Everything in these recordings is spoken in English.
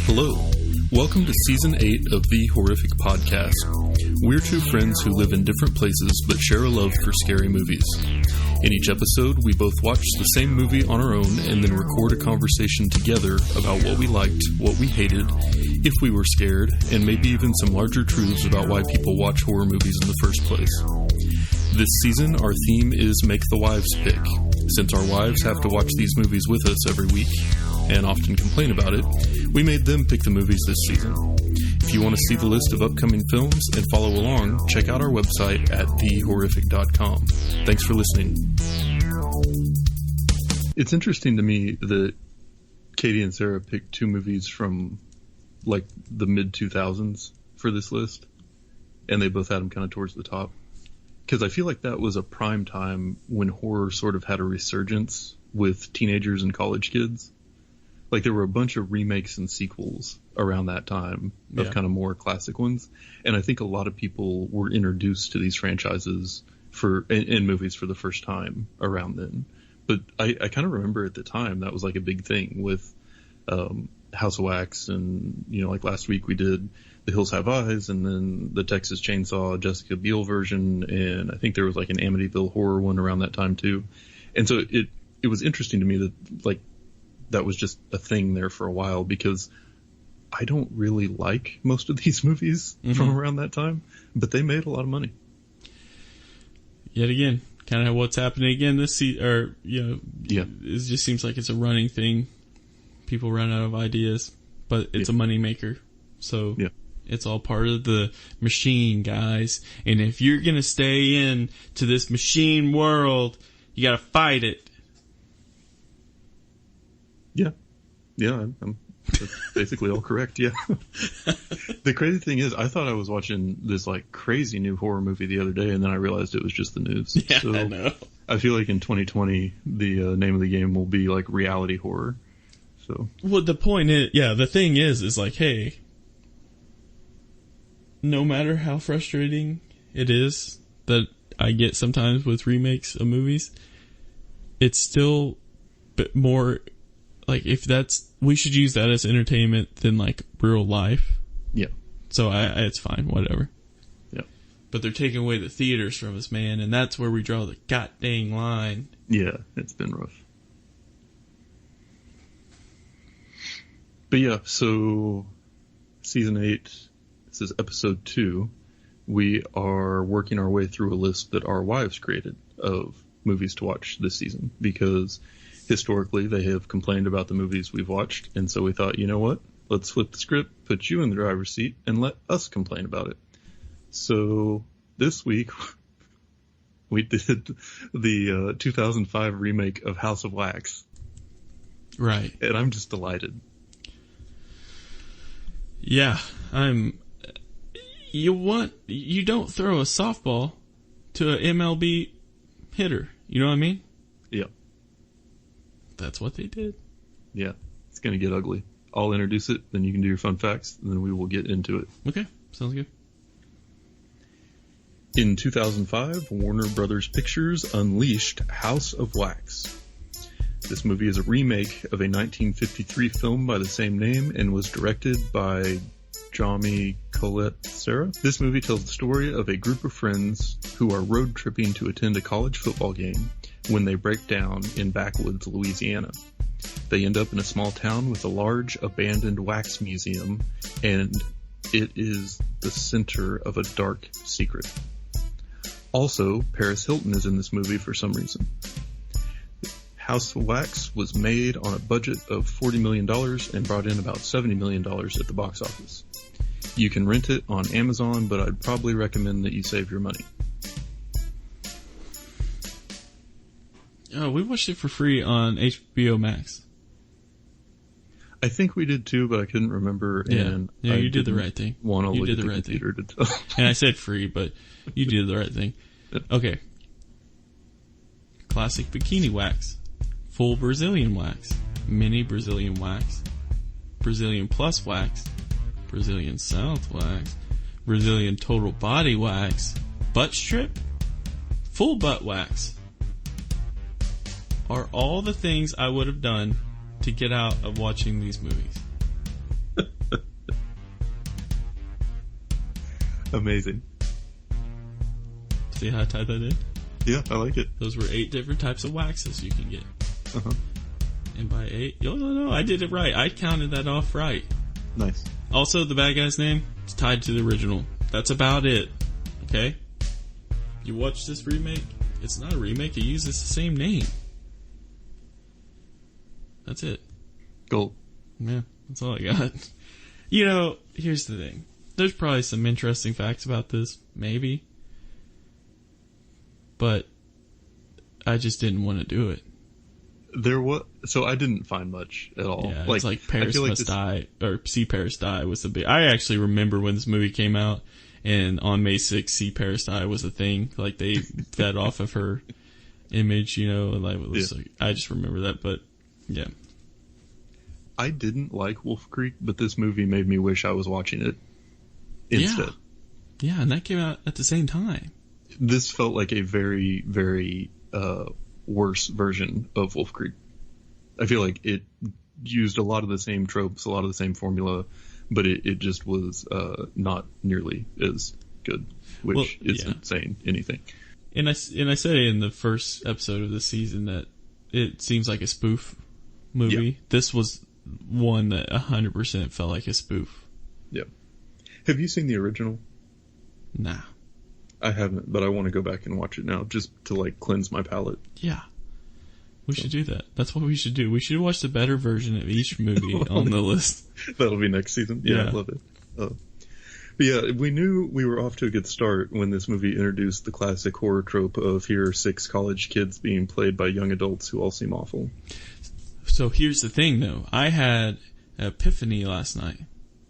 Hello. Welcome to Season 8 of The Horrific Podcast. We're two friends who live in different places but share a love for scary movies. In each episode, we both watch the same movie on our own and then record a conversation together about what we liked, what we hated, if we were scared, and maybe even some larger truths about why people watch horror movies in the first place. This season, our theme is Make the Wives Pick. Since our wives have to watch these movies with us every week, and often complain about it, we made them pick the movies this season. If you want to see the list of upcoming films and follow along, check out our website at thehorrific.com. Thanks for listening. It's interesting to me that Katie and Sarah picked two movies from like the mid-2000s for this list, and they both had them kind of towards the top. Because I feel like that was a prime time when horror sort of had a resurgence with teenagers and college kids. Like there were a bunch of remakes and sequels around that time of kind of more classic ones. And I think a lot of people were introduced to these franchises in movies for the first time around then. But I kind of remember at the time that was like a big thing with House of Wax, and, you know, like last week we did The Hills Have Eyes, and then the Texas Chainsaw Jessica Biel version, and I think there was like an Amityville horror one around that time too. And so it was interesting to me that like that was just a thing there for a while, because I don't really like most of these movies from around that time, but they made a lot of money. Yet again, kind of what's happening again this season, or, you know, it just seems like it's a running thing. People run out of ideas, but it's a money maker. So it's all part of the machine, guys. And if you're going to stay in to this machine world, you got to fight it. Yeah, that's basically all correct. Yeah. The crazy thing is, I thought I was watching this like crazy new horror movie the other day, and then I realized it was just the news. Yeah, so I know. I feel like in 2020, the name of the game will be like reality horror. So. Well, the point is, the thing is like, hey, no matter how frustrating it is that I get sometimes with remakes of movies, it's still more like, we should use that as entertainment than like real life. Yeah. So it's fine, whatever. Yeah. But they're taking away the theaters from us, man, and that's where we draw the god dang line. Yeah, it's been rough. But yeah, so season 8, this is episode 2. We are working our way through a list that our wives created of movies to watch this season, because historically they have complained about the movies we've watched, and so we thought, you know what, let's flip the script, put you in the driver's seat, and let us complain about it. So this week we did the 2005 remake of House of Wax. Right. And I'm just delighted. Yeah, you don't throw a softball to an MLB hitter. You know what I mean? Yeah. That's what they did. Yeah, it's going to get ugly. I'll introduce it, then you can do your fun facts, and then we will get into it. Okay, sounds good. In 2005, Warner Brothers Pictures unleashed House of Wax. This movie is a remake of a 1953 film by the same name and was directed by Jaume Collet-Serra. This movie tells the story of a group of friends who are road tripping to attend a college football game when they break down in backwoods Louisiana. They end up in a small town with a large abandoned wax museum, and it is the center of a dark secret. Also, Paris Hilton is in this movie for some reason. House of Wax was made on a budget of $40 million and brought in about $70 million at the box office. You can rent it on Amazon, but I'd probably recommend that you save your money. Oh, we watched it for free on HBO Max. I think we did too, but I couldn't remember. Yeah, and you did the right thing. Want to you look did at the the right computer thing. to tell. And I said free, but you did the right thing. Okay. Classic bikini wax, full Brazilian wax, mini Brazilian wax, Brazilian plus wax, Brazilian South wax, Brazilian total body wax, butt strip, full butt wax. Are all the things I would have done to get out of watching these movies. Amazing. See how I tied that in? Yeah, I like it. Those were 8 different types of waxes you can get. Uh-huh. And by 8, no, I did it right. I counted that off right. Nice. Also, the bad guy's name is tied to the original. That's about it. Okay? You watch this remake, it's not a remake, it uses the same name. That's it. Gold. Yeah, that's all I got. You know, here's the thing. There's probably some interesting facts about this, maybe. But I just didn't want to do it. So I didn't find much at all. Yeah, it's like Paris Must Die, or See Paris Die was the big... I actually remember when this movie came out, and on May 6th, See Paris Die was a thing. Like, they fed off of her image, you know, and like, it was like, I just remember that, but, yeah. I didn't like Wolf Creek, but this movie made me wish I was watching it instead. Yeah, and that came out at the same time. This felt like a very, very worse version of Wolf Creek. I feel like it used a lot of the same tropes, a lot of the same formula, but it just was not nearly as good, which isn't saying anything. And I said in the first episode of this season that it seems like a spoof movie. Yeah. This was one that 100% felt like a spoof. Yeah. Have you seen the original? Nah. I haven't, but I want to go back and watch it now just to like cleanse my palate. Yeah. We should do that. That's what we should do. We should watch the better version of each movie on the list. That'll be next season. Yeah. I love it. But yeah, we knew we were off to a good start when this movie introduced the classic horror trope of here are 6 college kids being played by young adults who all seem awful. So here's the thing, though. I had an epiphany last night.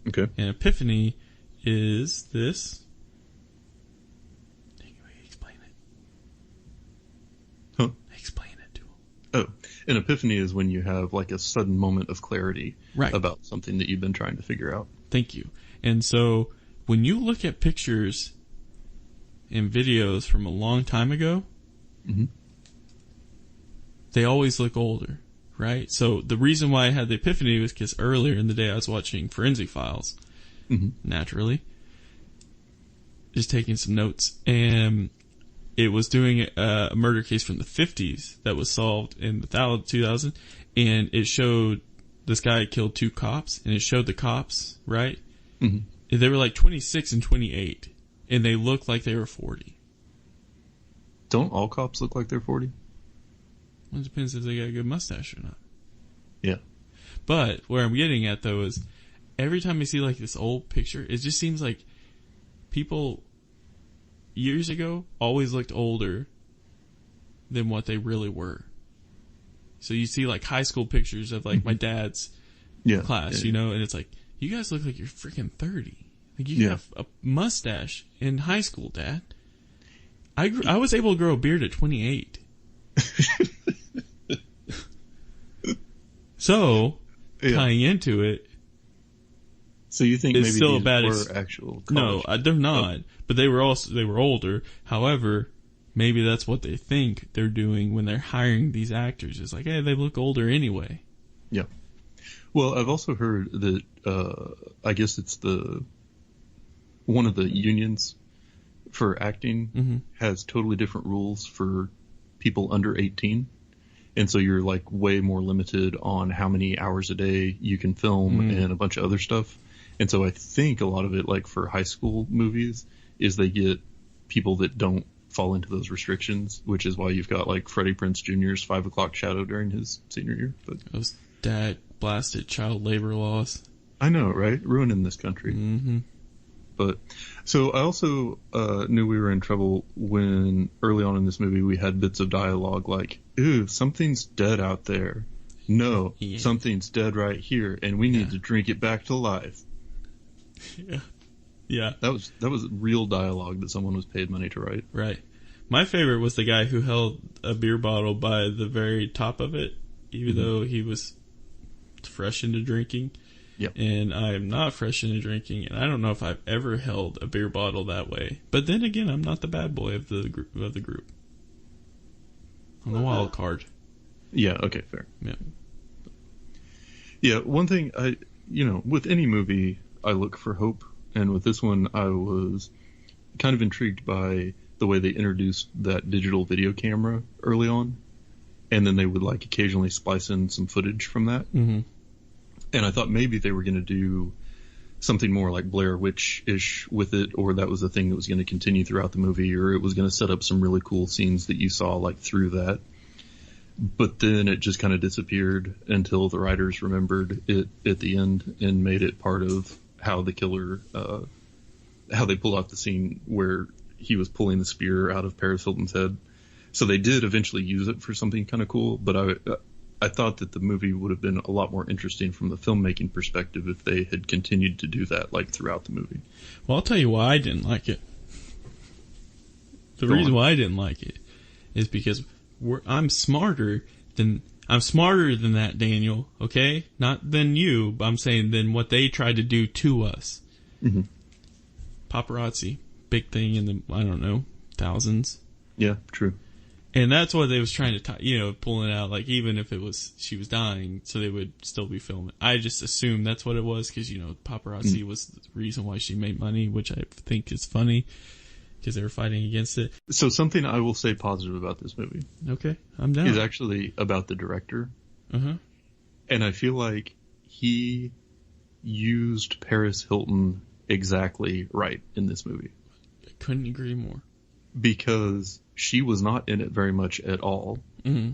Okay. And epiphany is this. Explain it. Huh? Explain it to him. Oh, an epiphany is when you have like a sudden moment of clarity right. about something that you've been trying to figure out. Thank you. And so when you look at pictures and videos from a long time ago, mm-hmm. they always look older. Right? So the reason why I had the epiphany was because earlier in the day I was watching Forensic Files, mm-hmm. naturally, just taking some notes, and it was doing a murder case from the 50s that was solved in the 2000, and it showed this guy killed 2 cops, and it showed the cops, right? Mm-hmm. They were like 26 and 28, and they looked like they were 40. Don't all cops look like they're 40? Well, it depends if they got a good mustache or not. Yeah. But where I'm getting at, though, is every time I see like this old picture, it just seems like people years ago always looked older than what they really were. So you see like high school pictures of like my dad's class, you know, and it's like, you guys look like you're freaking 30. Like you have a mustache in high school, Dad. I was able to grow a beard at 28. So, tying into it, so you think maybe still these were actual college? No, they're not. But they were older. However, maybe that's what they think they're doing when they're hiring these actors. It's like, hey, they look older anyway. Yeah. Well, I've also heard that I guess it's one of the unions for acting has totally different rules for people under 18. And so you're like way more limited on how many hours a day you can film and a bunch of other stuff. And so I think a lot of it, like for high school movies, is they get people that don't fall into those restrictions, which is why you've got like Freddie Prinze Jr.'s 5 o'clock shadow during his senior year. But those dad blasted child labor laws. I know, right? Ruining this country. Mm-hmm. But so I also knew we were in trouble when early on in this movie we had bits of dialogue like, "Ooh, something's dead out there. No, something's dead right here, and we need to drink it back to life." Yeah. That was real dialogue that someone was paid money to write. Right. My favorite was the guy who held a beer bottle by the very top of it, even though he was fresh into drinking. Yeah. And I am not fresh into drinking, and I don't know if I've ever held a beer bottle that way. But then again, I'm not the bad boy of the group. I'm the wild card. Yeah. Okay. Fair. Yeah. Yeah. One thing with any movie, I look for hope, and with this one, I was kind of intrigued by the way they introduced that digital video camera early on, and then they would like occasionally splice in some footage from that. Mm-hmm. And I thought maybe they were going to do something more like Blair Witch-ish with it, or that was a thing that was going to continue throughout the movie, or it was going to set up some really cool scenes that you saw like through that. But then it just kind of disappeared until the writers remembered it at the end and made it part of how the killer, how they pulled off the scene where he was pulling the spear out of Paris Hilton's head. So they did eventually use it for something kind of cool, but I thought that the movie would have been a lot more interesting from the filmmaking perspective if they had continued to do that like throughout the movie. Well, I'll tell you why I didn't like it. The reason why I didn't like it is because I'm smarter than that, Daniel. Okay, not than you, but I'm saying than what they tried to do to us. Mm-hmm. Paparazzi, big thing in the thousands. Yeah, true. And that's what they was trying to, pulling out, like, even if she was dying, so they would still be filming. I just assumed that's what it was, because, paparazzi was the reason why she made money, which I think is funny, because they were fighting against it. So something I will say positive about this movie. Okay, I'm down. Is actually about the director. Uh-huh. And I feel like he used Paris Hilton exactly right in this movie. I couldn't agree more. Because she was not in it very much at all. Mm-hmm.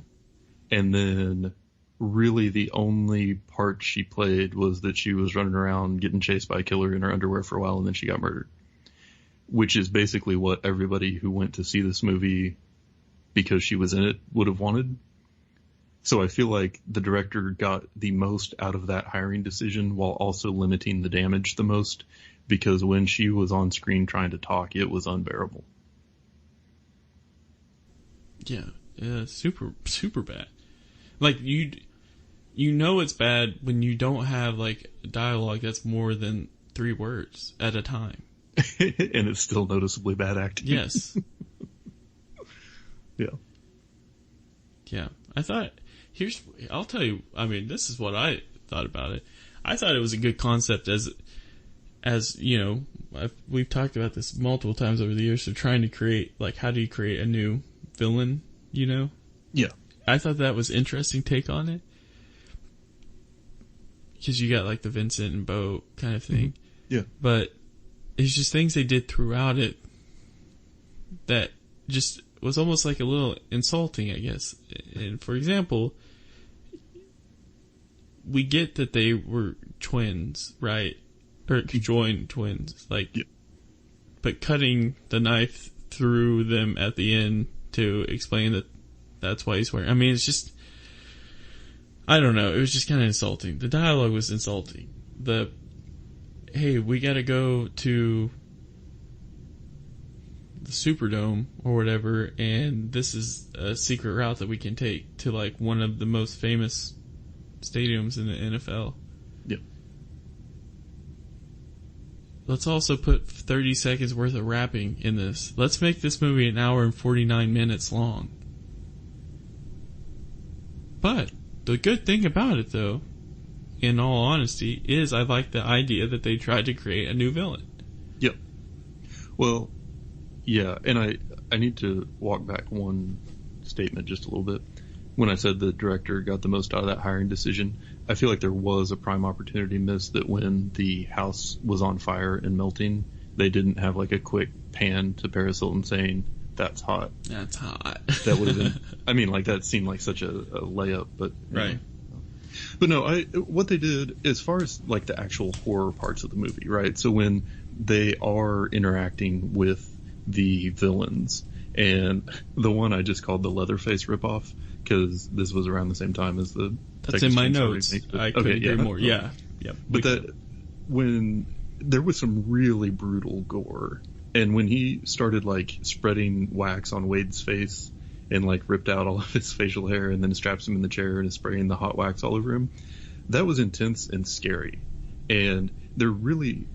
And then really the only part she played was that she was running around getting chased by a killer in her underwear for a while and then she got murdered. Which is basically what everybody who went to see this movie because she was in it would have wanted. So I feel like the director got the most out of that hiring decision while also limiting the damage the most, because when she was on screen trying to talk, it was unbearable. Yeah, super, super bad. Like, it's bad when you don't have, like, dialogue that's more than 3 words at a time. And it's still noticeably bad acting. Yes. Yeah. Yeah. I'll tell you, this is what I thought about it. I thought it was a good concept as we've talked about this multiple times over the years. So trying to create, like, how do you create a new villain, Yeah. I thought that was interesting take on it. Because you got, like, the Vincent and Bo kind of thing. Mm-hmm. Yeah. But it's just things they did throughout it that just was almost like a little insulting, I guess. And for example, we get that they were twins, right? Or joined twins, like, yeah. But cutting the knife through them at the end to explain that that's why he's wearing. It's just, I don't know. It was just kind of insulting. The dialogue was insulting. Hey, we gotta go to the Superdome or whatever, and this is a secret route that we can take to, like, one of the most famous stadiums in the NFL. Yep. Let's also put 30 seconds worth of rapping in this. Let's make this movie an hour and 49 minutes long. But the good thing about it, though, in all honesty, is I like the idea that they tried to create a new villain. Yep. Well, yeah, and I need to walk back one statement just a little bit. When I said the director got the most out of that hiring decision, I feel like there was a prime opportunity missed that when the house was on fire and melting, they didn't have, like, a quick pan to Paris Hilton saying, "That's hot." That's hot. That would have been, that seemed like such a layup, but... Right. But no, what they did, as far as, like, the actual horror parts of the movie, right? So when they are interacting with the villains, and the one I just called the Leatherface ripoff, because this was around the same time as the... That's Texas in my Chainsaw notes. remake, I couldn't agree more. Yeah. But when there was some really brutal gore, and when he started, like, spreading wax on Wade's face and, like, ripped out all of his facial hair and then straps him in the chair and is spraying the hot wax all over him, that was intense and scary. And there really...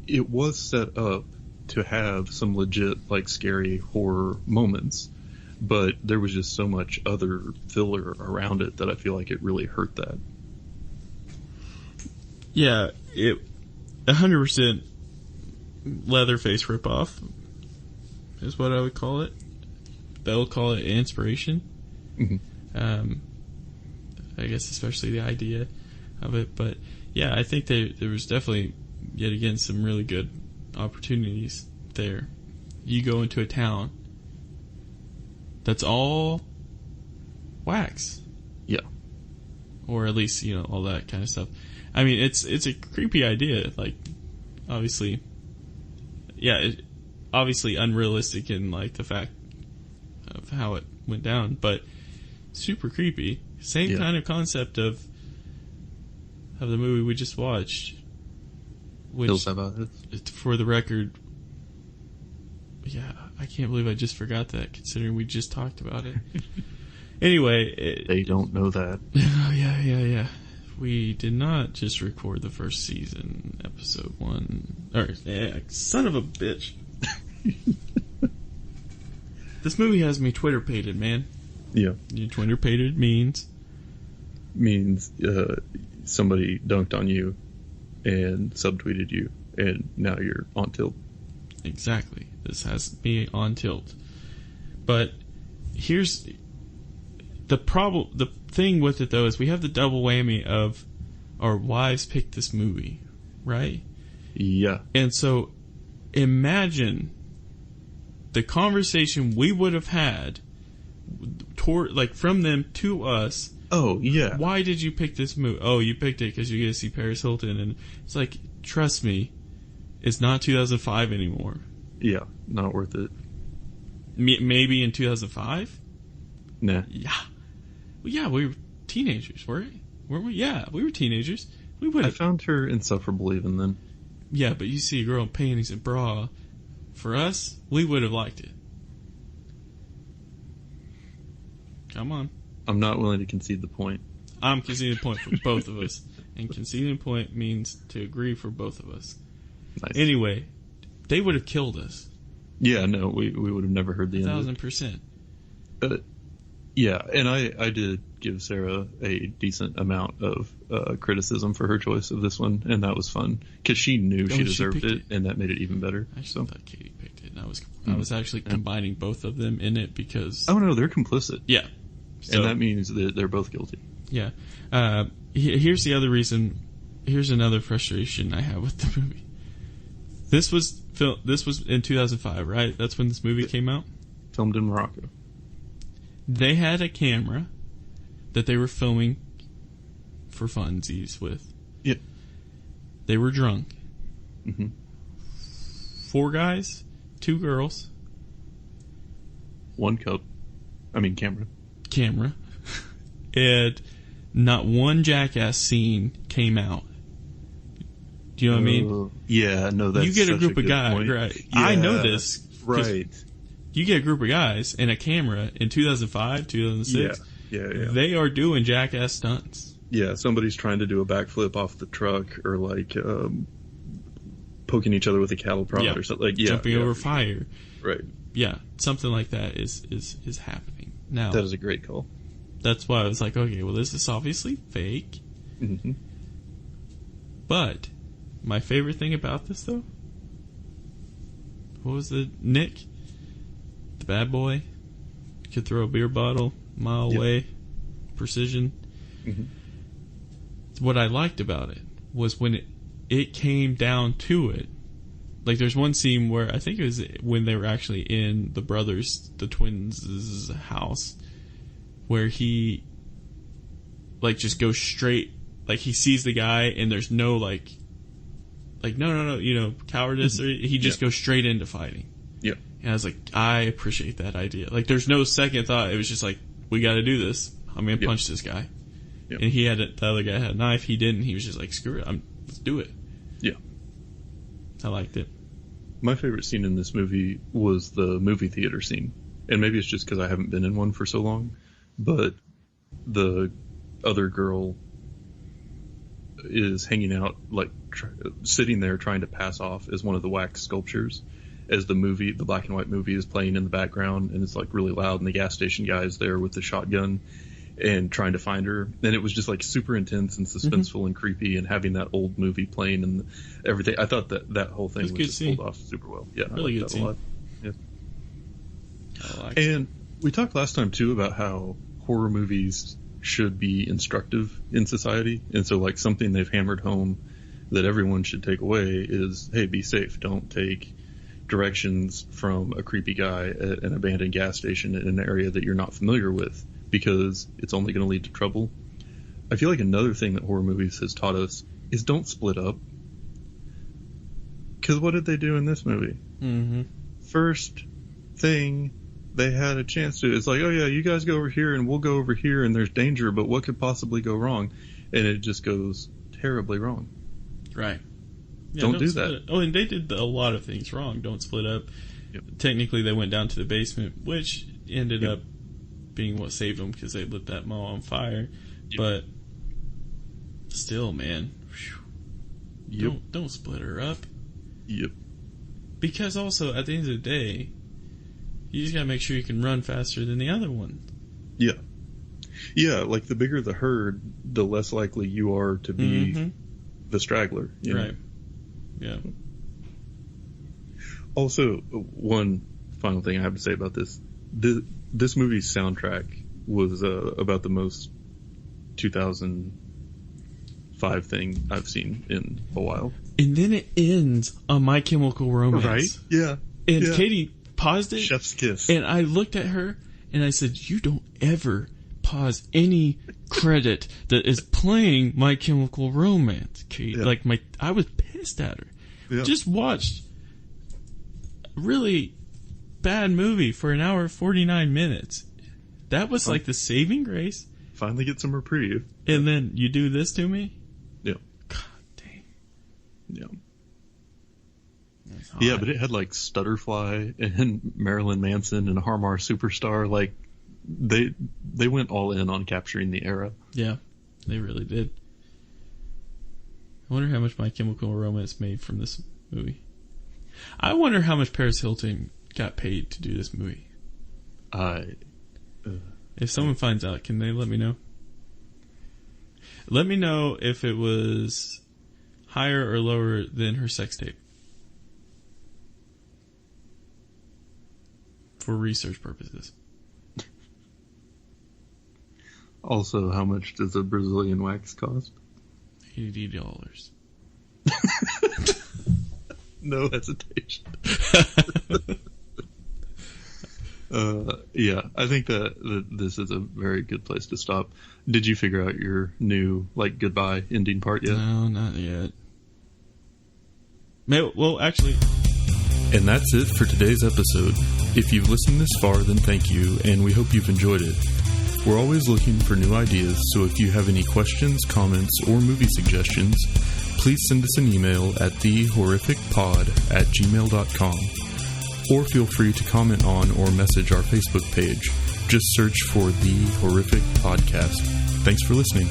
It was set up to have some legit, like, scary horror moments, but there was just so much other filler around it that I feel like it really hurt that. Yeah, 100% Leatherface ripoff. is what I would call it. They'll call it inspiration. Mm-hmm. I guess especially the idea of it. But yeah, I think there was definitely, yet again, some really good opportunities there. You go into a town that's all wax. Yeah. Or at least, all that kind of stuff. I mean, it's a creepy idea. Like, obviously, obviously unrealistic in, like, the fact of how it went down, but super creepy. Same kind of concept of the movie we just watched. Which, Hills Have Eyes. For the record, I can't believe I just forgot that, considering we just talked about it. Anyway. They don't know that. Yeah. We did not just record the first season, episode 1. Son of a bitch. This movie has me Twitter-pated, man. Yeah. Twitter-pated means somebody dunked on you and subtweeted you, and now you're on tilt. Exactly. This has me on tilt. But here's the problem. The thing with it, though, is we have the double whammy of our wives picked this movie, right? Yeah. And so imagine the conversation we would have had from them to us. Oh, yeah. Why did you pick this movie? Oh, you picked it because you get to see Paris Hilton. And it's like, trust me, it's not 2005 anymore. Yeah, not worth it. Maybe in 2005? Nah. Yeah. Well, yeah, we were teenagers, weren't we? Yeah, we were teenagers. We would. I found her insufferable even then. Yeah, but you see a girl in panties and bra. For us, we would have liked it. Come on. I'm not willing to concede the point. I'm conceding the point for both of us. And conceding the point means to agree for both of us. Nice. Anyway, they would have killed us. Yeah, no, we would have never heard the end of it. 1,000%. Yeah, and I did give Sarah a decent amount of criticism for her choice of this one, and that was fun. Because she knew she deserved it, and that made it even better. I actually thought Katie picked it, and I was actually combining both of them in it because... Oh, no, they're complicit. Yeah. So, and that means that they're both guilty. Yeah. Here's the other reason. Here's another frustration I have with the movie. This was in 2005, right? That's when this movie came out? Filmed in Morocco. They had a camera that they were filming for funsies with. Yeah. They were drunk. Mm-hmm. 4 guys, 2 girls. 1 cup. I mean, camera. And not one jackass scene came out. Do you know what I mean? Yeah, no, that's you get a group of guys, point. right? Yeah, I know this. Right. You get a group of guys and a camera in 2005, 2006. Yeah. They are doing jackass stunts. Yeah, somebody's trying to do a backflip off the truck or like poking each other with a cattle prod or something. Like, jumping over fire. Right. Yeah, something like that is happening now. That is a great call. That's why I was like, okay, well, this is obviously fake. Mm-hmm. But my favorite thing about this, though, what was it? Nick, the bad boy, could throw a beer bottle a mile away, precision. Mm-hmm. What I liked about it was when it came down to it. Like, there's one scene where I think it was when they were actually in the twins' house, where he, like, just goes straight, like, he sees the guy and there's no, like, no, cowardice, or he just goes straight into fighting. Yeah. And I was like, I appreciate that idea. Like, there's no second thought. It was just like, we got to do this. I'm going to punch this guy. Yep. And the other guy had a knife. He didn't. He was just like, screw it. Let's do it. Yeah. I liked it. My favorite scene in this movie was the movie theater scene. And maybe it's just because I haven't been in one for so long. But the other girl is hanging out, like, sitting there trying to pass off as one of the wax sculptures as the black and white movie is playing in the background, and it's, like, really loud, and the gas station guy is there with the shotgun and trying to find her. And it was just, like, super intense and suspenseful and creepy, and having that old movie playing and everything. I thought that whole thing was just pulled off super well. Yeah, really good scene. Yeah. And we talked last time too about how horror movies should be instructive in society, and so like something they've hammered home that everyone should take away is, hey, be safe. Don't take directions from a creepy guy at an abandoned gas station in an area that you're not familiar with, because it's only going to lead to trouble. I feel like another thing that horror movies has taught us is don't split up. Because what did they do in this movie? Mm-hmm. First thing they had a chance to, it's like, oh yeah, you guys go over here and we'll go over here and there's danger, but what could possibly go wrong? And it just goes terribly wrong. Right. Yeah, don't do that. Oh, and they did a lot of things wrong. Don't split up. Yep. Technically, they went down to the basement, which ended up being what saved them because they lit that mall on fire. Yep. But still, man, don't split her up. Yep. Because also, at the end of the day, you just gotta make sure you can run faster than the other one. Yeah. Yeah, like the bigger the herd, the less likely you are to be the straggler. You know? Right. Yeah. Also, one final thing I have to say about this. This movie's soundtrack was about the most 2005 thing I've seen in a while. And then it ends on My Chemical Romance. Right? Yeah. And yeah. Katie paused it. Chef's kiss. And I looked at her and I said, you don't ever pause any credit that is playing My Chemical Romance, Kate. Yeah. Like I was pissed at her. Yeah. Just watched a really bad movie for an hour and 49 minutes. That was like the saving grace. Finally get some reprieve. And then you do this to me? Yeah. God dang. Yeah. Yeah, but it had like Stutterfly and Marilyn Manson and Harmar Superstar. Like they went all in on capturing the era. Yeah, they really did. I wonder how much My Chemical Romance made from this movie. I wonder how much Paris Hilton got paid to do this movie. If someone finds out, can they let me know? Let me know if it was higher or lower than her sex tape. For research purposes. Also, how much does a Brazilian wax cost? $80. No hesitation. Yeah, I think that this is a very good place to stop. Did you figure out your new, like, goodbye ending part yet? No, not yet. Well, actually... And that's it for today's episode. If you've listened this far, then thank you, and we hope you've enjoyed it. We're always looking for new ideas, so if you have any questions, comments, or movie suggestions, please send us an email at thehorrificpod@gmail.com, or feel free to comment on or message our Facebook page. Just search for The Horrific Podcast. Thanks for listening.